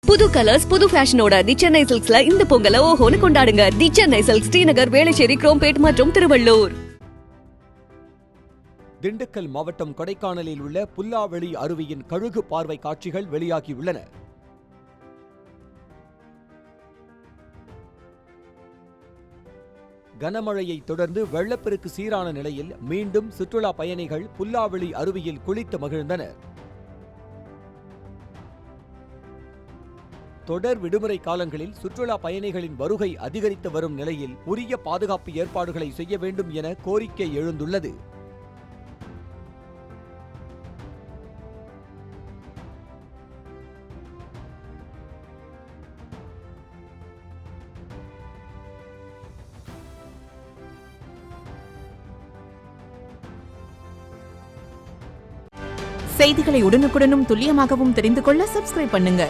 புது கலர்ஸ் புது ஃபேஷனோட தி சென்னை சில்க்ஸ்ல இந்த பொங்கலை ஓஹோன்னு கொண்டாடுங்க. தி சென்னை சில்க்ஸ், ஸ்ரீநகர், வேளச்சேரி, குரோம்பேட் மற்றும் திருவள்ளூர். திண்டுக்கல் மாவட்டம் கொடைக்கானலில் உள்ள புல்லாவெளி அருவியின் கழுகு பார்வை காட்சிகள் வெளியாகியுள்ளன. கனமழையை தொடர்ந்து வெள்ளப்பெருக்கு சீரான நிலையில் மீண்டும் சுற்றுலா பயணிகள் புல்லாவெளி அருவியில் குளித்து மகிழ்ந்தனர். தொடர் விடுமுறை காலங்களில் சுற்றுலா பயணிகளின் வருகை அதிகரித்து வரும் நிலையில் உரிய பாதுகாப்பு ஏற்பாடுகளை செய்ய வேண்டும் என கோரிக்கை எழுந்துள்ளது. செய்திகளை உடனுக்குடனும் துல்லியமாகவும் தெரிந்து கொள்ள சப்ஸ்கிரைப் பண்ணுங்க.